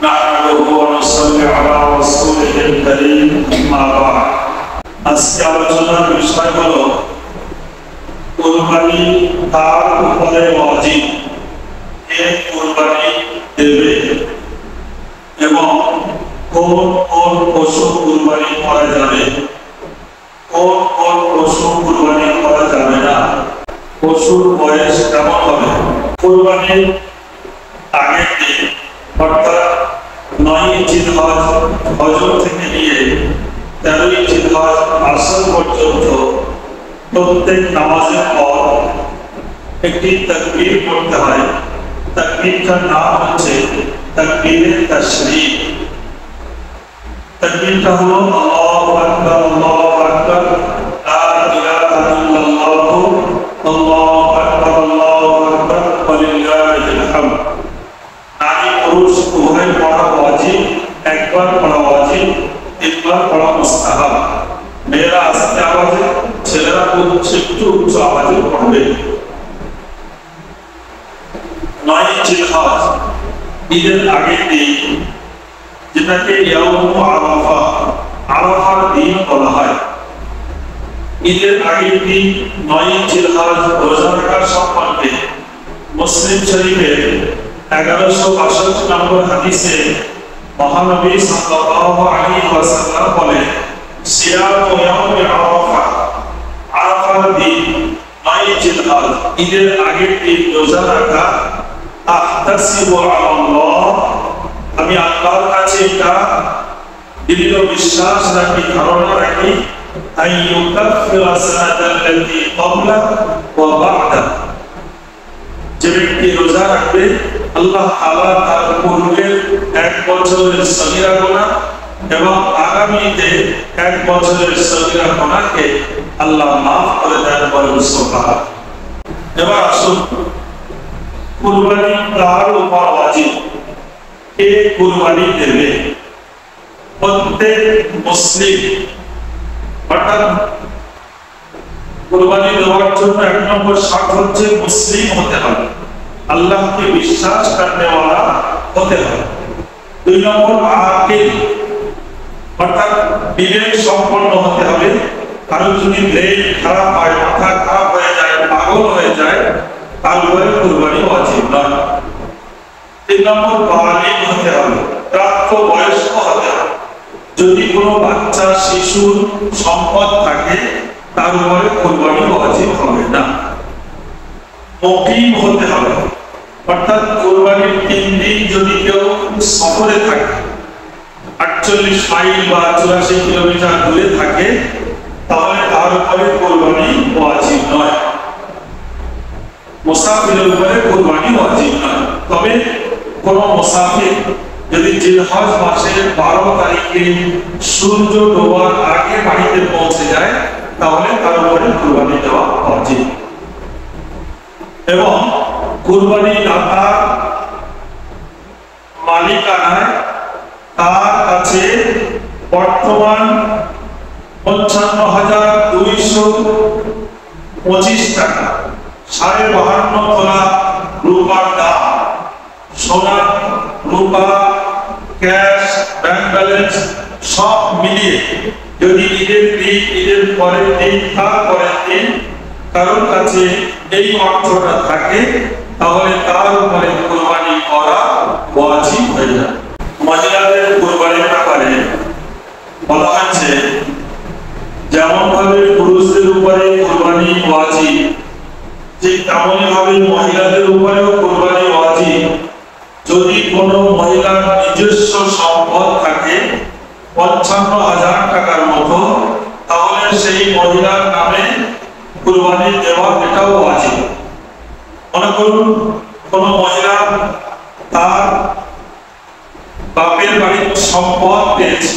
نحمده ونصلي على رسوله الكريم أما بعد আজকে আলোচনার বিষয় হলো কুরবানি তার উপরে ওয়াজিব কে কুরবানি দেবে এবং কোন কোন পশু কুরবানি করা যাবে কোন কোন পশু কুরবানি করা যাবে না পশুর বয়স কেমন হবে কুরবানির আগের দিন অর্থাৎ 9 জিলহজ ফজর থেকে নিয়ে 13 জিলহজ আসর পর্যন্ত প্রত্যেক নামাজের পর একটি তাকবীর পড়তে হয় তাকবীরটার নাম হচ্ছে তাকবীরে তাশরীক তাকবীরটা হলো আল্লাহু আকবার লা ইলাহা ইল্লাল্লাহু আল্লাহু আকবার ওয়ালিল্লাহিল হামদ নারী পুরুষ উভয় পড়া ওয়াজিব একবার পড়া ওয়াজিব তিনবার পড়া মুস্তাহাব মেয়েরা আস্তে আওয়াজে ছেলেরা একটু উচ্চ আওয়াজে পড়বে 9 জিলহজ ঈদের আগের দিন যেটাকে ইয়াউমু আরাফা আরাফার দিন বলা হয় ঈদের আগের দিন 9 জিলহজ রোজা রাখার সম্পর্কে মুসলিম শরীফের 1162 নম্বর হাদিসে মহানবী সাল্লাল্লাহু আলাইহি ওয়াসাল্লাম বলেন সিয়ামু ইয়াউমি আরাফা আরাফার দিন 9 জিলহজ ঈদের আগের দিন রোজা রাখা আহতাসিবু আলাল্লাহ আমি আল্লাহর কাছে এটা দৃঢ় বিশ্বাস রাখি ধারণা রাখি আইয়ুকাফিরা সানাতাল্লাতী ক্বাবলা ওয়া বা'দা যে ব্যক্তি রোজা রাখবে আল্লাহ তাআলা তার পূর্বের 1 বছরের সগীরা গুনাহ এবং আগামীতে 1 বছরের সগীরা গুনাহকে আল্লাহ maaf করে দেন বলেন সুবহানাল্লাহ এবার আসুন কুরবানি কার উপর ওয়াজিব কে কুরবানি দেবে প্রত্যেক মুসলিম অর্থাৎ কুরবানি দেওয়ার জন্য 1 নম্বর শর্ত হচ্ছে মুসলিম হতে হবে আল্লাহকে বিশ্বাস করতে वाला হতে হবে 2 নম্বর আকিল অর্থাৎ বিবেক সম্পন্ন হতে হবে কারণ যদি ব্রেন খারাপ হয় মাথা খারাপ হয়ে যায় পাগল হয়ে যায় তারপরে কুরবানি ওয়াজিব নয় 3 নম্বর বালিগ হতে হবে প্রাপ্ত বয়স্ক হতে হবে যদি কোনো বাচ্চা শিশুর সম্পদ থাকে তার উপরে কুরবানি ওয়াজিব হবে না মুকিম হতে হবে অর্থাৎ কুরবানির 3 দিন যদি কেউ সফরে থাকে 48 মাইল বা 84 কিলোমিটার দূরে থাকে তাহলে তার উপরে কুরবানি ওয়াজিব নয় মুসাফিরের উপরে কুরবানি ওয়াজিব নয় তবে কোন মুসাফির যদি জিলহজ মাসের 12 তারিখে সূর্য ডোবার আগে বাড়িতে পৌঁছে যায় তাহলে তার উপরে কুরবানি দেওয়া ওয়াজিব এবং কুরবানি দাতা মালিকানায় তার কাছে বর্তমান 55,225 টাকা 52.5 তোলা রূপার দাম সোনা রূপা ক্যাশ ব্যাংক ব্যালেন্স সব মিলিয়ে যদি ঈদের পরের দিন তারপরের দিন কারোর কাছে এই অর্থটা থাকে তাহলে তার উপরে কুরবানি করা ওয়াজিব হয়ে যায় মহিলাদের কুরবানির ব্যাপারে বলা হচ্ছে যেমন ভাবে পুরুষদের উপরে কুরবানি ওয়াজিব ঠিক তেমনি ভাবে মহিলাদের উপরেও কুরবানি ওয়াজিব যদি কোনো মহিলার নিজস্ব সম্পদ থাকে 55,000 টাকার মতো তাহলে সেই মহিলার নামে কুরবানি দেওয়া এটাও ওয়াজিব মনে করুন কোন মহিলা তার বাপের বাড়ির সম্পদ পেয়েছে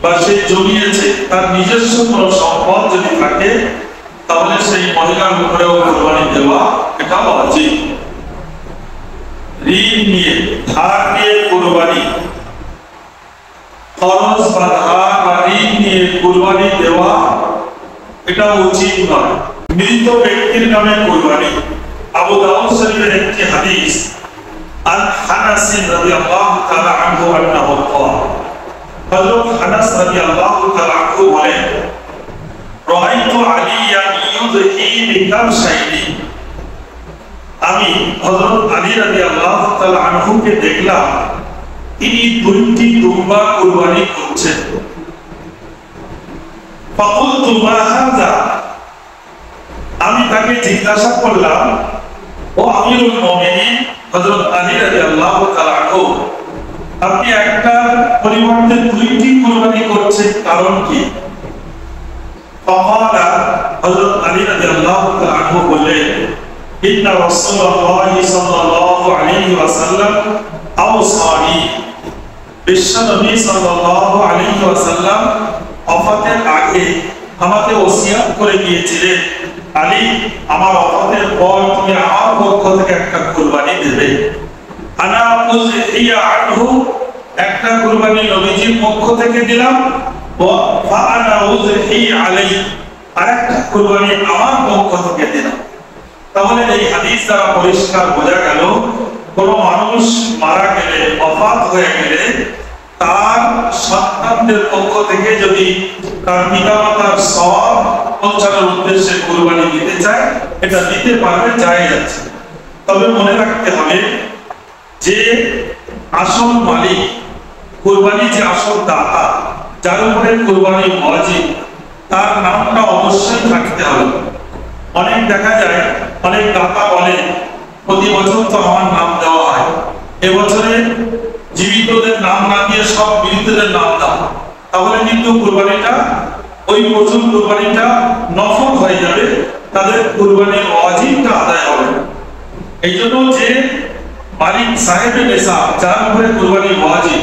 বা সে জমিয়েছে তার নিজস্ব কোনো সম্পদ যদি থাকে তাহলে সেই মহিলার উপরেও কুরবানি দেওয়া এটা ওয়াজিব ঋণ নিয়ে ধার নিয়ে কুরবানি খরচ বা ধার বা ঋণ নিয়ে কুরবানি দেওয়া এটা উচিত নয় মৃত ব্যক্তির নামে কুরবানি আবু দাউদ শরীফের একটি হাদিস আন হানাস রাদিয়াল্লাহু তাআলা আনহু আন্নাহু ক্বাল হযরত আনাস রাদিয়াল্লাহু তাআলা আনহু বলেন রাআইতু আলিয়ান ইউযহি বিকাবশাইনি আমি হযরত আলী রাদিয়াল্লাহু তাআলা আনহুকে দেখলাম তিনি দুইটি দুম্বা কুরবানি করছেন ফাকুলতু মা হাযা আমি তাকে জিজ্ঞাসা করলাম ও আমিরুল মুমিনিন হযরত আলী রাদিয়াল্লাহু তাআলা আনহু আপনি একটা পরিবর্তে দুইটি কুরবানি করছেন কারণ কি ফাকালা হযরত আলী রাদিয়াল্লাহু তাআলা আনহু বললেন ইন্না রাসূলুল্লাহ সাল্লাল্লাহু আলাইহি ওয়াসাল্লাম আওসানি বিশ্বনবী সাল্লাল্লাহু আলাইহি ওয়াসাল্লাম ওফাতের আগে আমাকে ওসিয়ত করে দিয়েছিলেন আলী আমার ওফাতের পর তুমি আমার পক্ষ থেকে একটা কুরবানি দেবে আনা উযহিয়া আনহু একটা কুরবানি নবীজির পক্ষ থেকে দিলাম ওয়া ফাআনা উযহি আলাইহি আরেকটা কুরবানি আমার পক্ষ থেকে দিলাম তাহলে এই হাদিস দ্বারা পরিষ্কার বোঝা গেল কোন মানুষ মারা গেলে ওফাত হয়ে গেলে তার সন্তানদের পক্ষ থেকে যদি তার পিতামাতার সওয়াব পৌঁছানোর উদ্দেশ্যে কুরবানি দিতে চায় এটা দিতে পারবে জায়েজ আছে তবে মনে রাখতে হবে যে আসল মালিক কুরবানি যে আসল দাতা যার উপরে কুরবানি ওয়াজিব তার নামটা অবশ্যই থাকতে হবে অনেক দেখা যায় অনেক দাতা বলে প্রতি বছর তো আমার নাম দেওয়া হয় এবছরে জীবিতদের নাম না দিয়ে সব মৃতদের নাম দাও তাহলে কিন্তু কুরবানিটা ওই বছর কুরবানিটা নফল হয়ে যাবে তাদের কুরবানির ওয়াজিবটা আদায় হবে এইজন্য যে মালিক সাহেবে নিসাব যার উপরে কুরবানি ওয়াজিব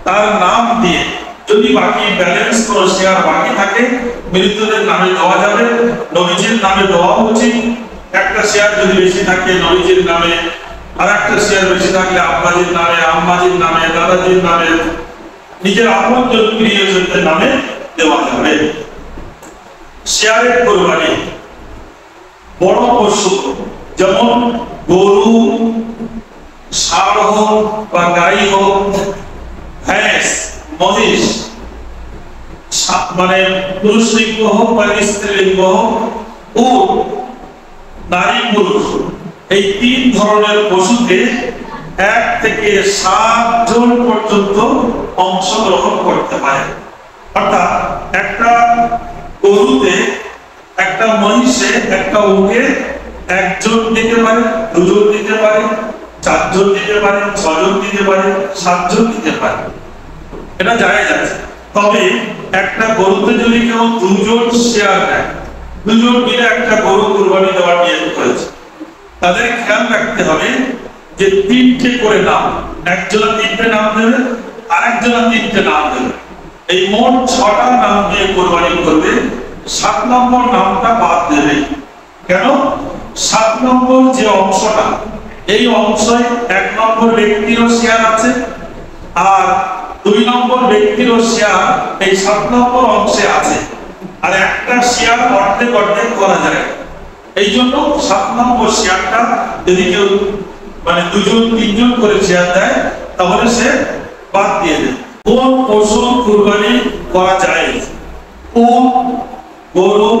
তার নাম দিয়ে যদি বাকি ব্যালেন্স কোনো শেয়ার বাকি থাকে মৃতদের নামে দেওয়া যাবে নবীজির নামে দেওয়া উচিত একটা শেয়ার যদি বেশি থাকে নবীজির নামে আর একটা শেয়ার বেশি থাকলে আব্বাজির নামে আম্মাজির নামে দাদাজির নামে নিজের আপনজন প্রিয়জনদের নামে দেওয়া যাবে শেয়ারের কুরবানি বড় পশু যেমন গরু ষাঁড় হোক বা গাই হোক ভেঁস মহিষ মানে পুরুষ লিঙ্গ হোক বা স্ত্রী লিঙ্গ হোক উট নারী পুরুষ এই তিন ধরনের পশুতে 1 থেকে 7 জন পর্যন্ত অংশগ্রহণ করতে পারে অর্থাৎ একটা গরুতে একটা মহিষে একটা উটে 1 জন দিতে পারে 2 জন দিতে পারে 4 জন দিতে পারে 6 জন দিতে পারে 7 জন দিতে পারে এটা জায়েজ আছে তবে একটা গরুতে যদি কেউ 2 জন শেয়ার নেয় 2 জন মিলে একটা গরু কুরবানি দেওয়ার নিয়ত করেছে তাদের খেয়াল রাখতে হবে যে 3টে করে নাম একজনের 3টে নাম দেবে আরেকজনের 3টে নাম দেবে এই মোট 6টা নাম দিয়ে কুরবানি করবে 7 নম্বর নামটা বাদ দেবে কেন 7 নম্বর যে অংশটা এই অংশে 1 নম্বর ব্যক্তিরও শেয়ার আছে আর 2 নম্বর ব্যক্তিরও শেয়ার এই 7 নম্বর অংশে আছে আর একটা শেয়ার অর্ধেক অর্ধেক করা যায় এই জন্য 7 নম্বর শেয়ারটা যদি কেউ মানে 2 জন 3 জন করে শেয়ার দেয় তাহলে সে বাদ দিয়ে দেয় কোন পশু কুরবানি করা যায় উট গরু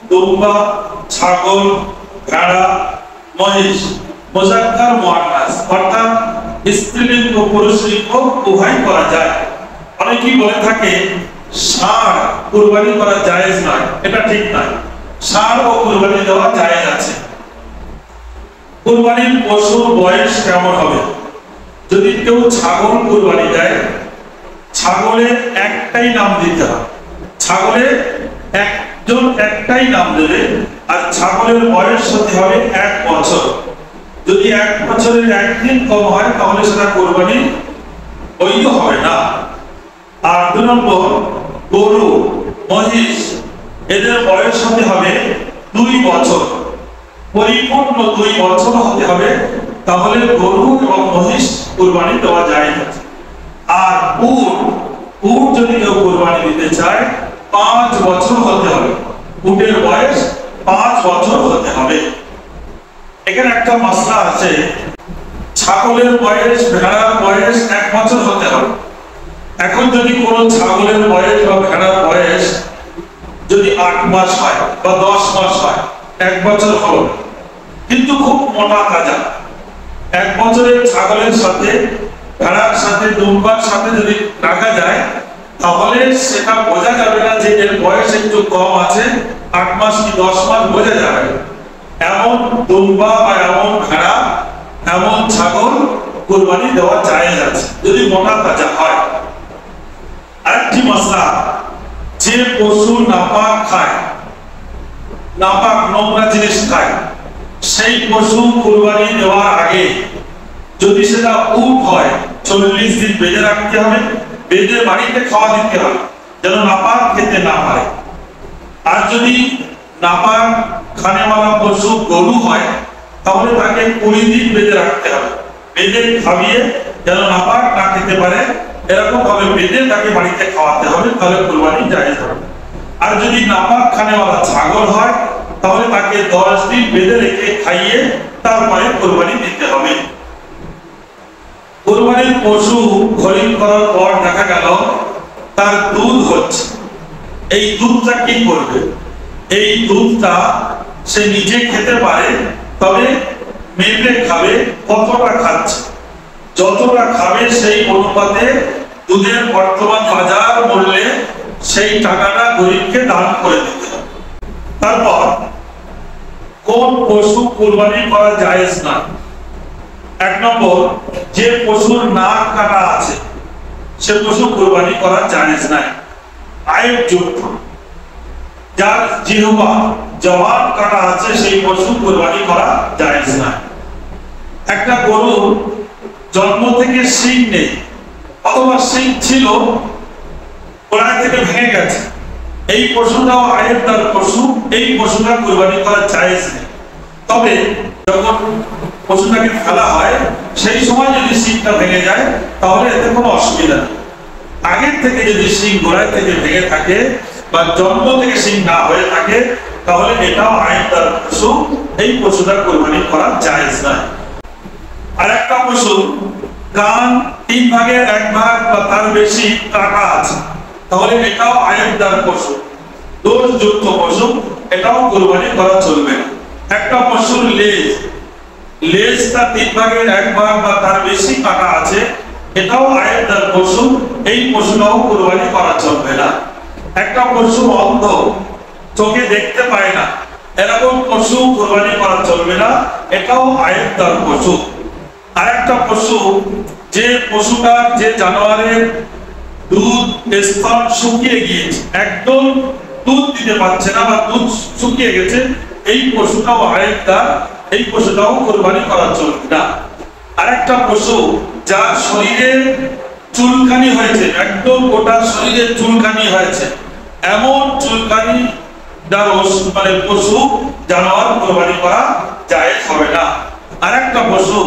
দুম্বা ছাগল ভেড়া মহিষ মুযাক্কার মুআন্নাস অর্থাৎ স্ত্রীলিঙ্গ পুরুষলিঙ্গ উভয় করা যায় অনেকেই বলে থাকে ষাঁড় কুরবানি করা জায়েজ নয় এটা ঠিক নয় ষাঁড় ও কুরবানি দেওয়া জায়েজ আছে কুরবানির পশুর বয়স কেমন হবে যদি কেউ ছাগল কুরবানি দেয় ছাগলের একটাই নাম দিতে হবে ছাগলের একজন একটাই নাম দেবে আর ছাগলের বয়স হতে হবে 1 বছর যদি 1 বছরের 1 দিন কম হয় তাহলে সেটা কুরবানি বৈধ হবে না আর 2 নম্বর গরু মহিষ এদের বয়স হতে হবে 2 বছর পরিপূর্ণ 2 বছর হতে হবে তাহলে গরু এবং মহিষ কুরবানি দেওয়া যায় না আর উট যদি কেউ কুরবানি দিতে চায় 5 বছর হতে হবে উটের বয়স 5 বছর হতে হবে এখানে একটা মাসলা আছে ছাগলের বয়স ভেড়ার বয়স 1 বছর হতে হবে। এখন যদি কোনো ছাগলের বয়স বা ভেড়ার বয়স যদি 8 মাস হয় বা 10 মাস হয়, 1 বছর হলো, কিন্তু খুব মোটা তাজা, 1 বছরের ছাগলের সাথে ভেড়ার সাথে দুম্বার সাথে যদি রাখা যায়, তাহলে সেটা বোঝা যাবে না যে এর বয়স একটু কম আছে, 8 মাস কি 10 মাস বোঝা যাবে না। এমন দুম্বা বা এমন ভেড়া, এমন ছাগল কুরবানি দেওয়া জায়েজ আছে যদি মোটা তাজা হয়। আরেকটি মাসলা, যে পশু নাপাক খায়, নাপাক নোংরা জিনিস খায়, সেই পশু কুরবানি দেওয়ার আগে যদি সেটা উট হয় 40 দিন বেঁধে রাখতে হবে, বেঁধে বাড়িতে খাওয়া দিতে হবে যেন নাপাক খেতে না পারে। আর যদি নাপাক খানেওয়ালা পশু গরু হয়, তাহলে তাকে 20 দিন বেঁধে রাখতে হবে, বেঁধে খাইয়ে যেন নাপাক না খেতে পারে, এরকম ভাবে বেঁধে তাকে বাড়িতে খাওয়াতে হবে, তাহলে কুরবানি জায়েজ হবে। আর যদি নাপাক খানেওয়ালা ছাগল হয়, তাহলে তাকে 10 দিন বেঁধে রেখে খাইয়ে তারপরে কুরবানি দিতে হবে। কুরবানির পশু খরিদ করার পর দেখা গেল তার দুধ হচ্ছে, এই দুধটা কি করবে? এই দুধটা সে নিজে খেতে পারে, তবে মেপে খাবে কতটা খাচ্ছে, যতটা খাবে সেই অনুপাতে দুধের বর্তমান বাজার মূল্যে সেই টাকাটা গরিবকে দান করে দিতে হবে। তারপর কোন পশু কুরবানি করা জায়েজ না? 1 নম্বর, যে পশুর নাক কাটা আছে সে পশু কুরবানি করা জায়েজ নাই। আইব যুক্ত, যার জিহ্বা জবান কাটা আছে সেই পশু কুরবানি করা জায়েজ না। একটা গরু জন্ম থেকে শিং নেই, অথবা শিং ছিল গোড়া থেকে ভেঙে গেছে, এই পশুটাও আয়েবদার পশু, এই পশুটা কুরবানি করা জায়েজ নেই। তবে যখন পশুটাকে ফেলা হয় সেই সময় যদি শিংটা ভেঙে যায়, তাহলে এতে কোনো অসুবিধা নেই। আগের থেকে যদি শিং গোড়ায় থেকে ভেঙে থাকে বা জন্ম থেকে শিং না হয়ে থাকে, তাহলে এটাও আয়েবদার পশু, এই পশুটা কুরবানি করা জায়েজ নয়। আর একটা পশু কান 3 ভাগের 1 ভাগ বা তার বেশি কাটা আছে, তাহলে এটাও আয়েবদার পশু, দোষযুক্ত পশু, এটাও কুরবানি করা চলবে না। একটা পশুর লেজটা 3 ভাগের 1 ভাগ বা তার বেশি কাটা আছে, এটাও আয়েবদার পশু, এই পশুটাও কুরবানি করা চলবে না। একটা পশু অন্ধ, চোখে দেখতে পায় না, এরকম পশু কুরবানি করা চলবে না, এটাও আয়েবদার পশু। আরেকটা পশু, যে পশুটা, যে জানোয়ারের দুধ স্তর শুকিয়ে গিয়েছে, একদম দুধ দিতে পারছে না বা দুধ শুকিয়ে গেছে, এই পশুটাও আয়েবদার, এই পশুটাও কুরবানি করা চলবে না। আরেকটা পশু যার শরীরে চুলকানি হয়েছে, একদম গোটা শরীরে চুলকানি হয়েছে, এমন চুলকানি মানে পশু জানোয়ার কুরবানি করা জায়েজ হবে না। আরেকটা পশু,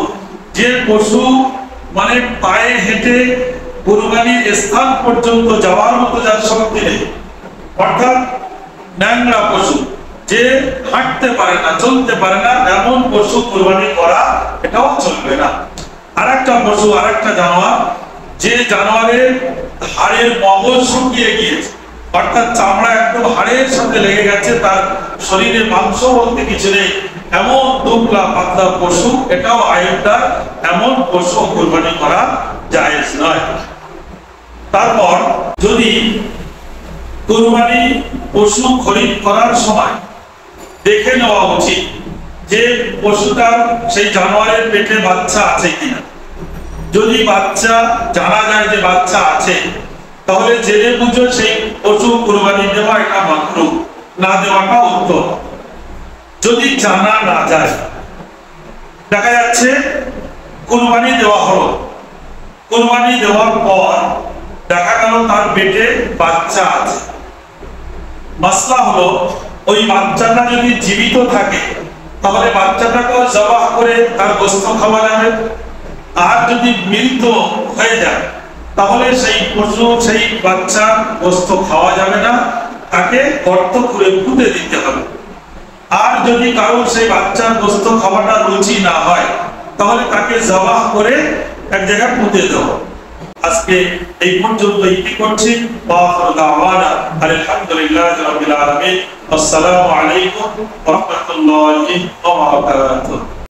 যে পশু মানে পায়ে হেঁটে কুরবানির স্থান পর্যন্ত যাওয়ার মতো যার শক্তি নেই, অর্থাৎ ন্যাংরা পশু, যে হাঁটতে পারে না, চলতে পারে না, এমন পশু কুরবানি করা এটাও চলবে না। আরেকটা পশু, আরেকটা জানোয়ার, যে জানোয়ারের হাড়ের মগজ শুকিয়ে গিয়েছে, অর্থাৎ চামড়া একদম হাড়ের সাথে লেগে গেছে, তার শরীরে মাংস বলতে কিছু নেই, এমন দুবলা পাতলা পশু, এটাও আয়েবদার, এমন পশু কুরবানি করা জায়েজ নয়। তারপর যদি কুরবানি পশু খরিদ করার সময় দেখে নেওয়া উচিত যে পশুটার, সেই জানোয়ারের পেটে বাচ্চা আছে কিনা। যদি বাচ্চা জানা যায় যে বাচ্চা আছে, তাহলে জেনে বুঝে সেই পশু কুরবানি দেওয়া এটা মাকরুহ, না দেওয়াটা উত্তম। যদি জানা না যায়, দেখা যাচ্ছে কুরবানি দেওয়া হলো, কুরবানি দেওয়ার পর দেখা গেল তার পেটে বাচ্চা আছে, মাসলা হলো ওই বাচ্চাটা যদি জীবিত থাকে তাহলে বাচ্চাটাকে জবাহ করে তার গোশত খাওয়া যাবে, আর যদি মৃত হয়ে যায় তাহলে সেই পশু, সেই বাচ্চার গোশত খাওয়া যাবে না, তাকে গর্ত করে পুঁতে দিতে হবে। আর যদি কারো সেই বাচ্চার গোশত খাওয়াটা রুচি না হয়, তাহলে তাকে জবাহ করে এক জায়গায় পুঁতে দেব। আজকে এই পর্যন্ত কি করছি, আলহামদুলিল্লাহি রাব্বিল আলামিন। আসসালামু আলাইকুম ওয়া রাহমাতুল্লাহি ওয়া বারাকাতুহু।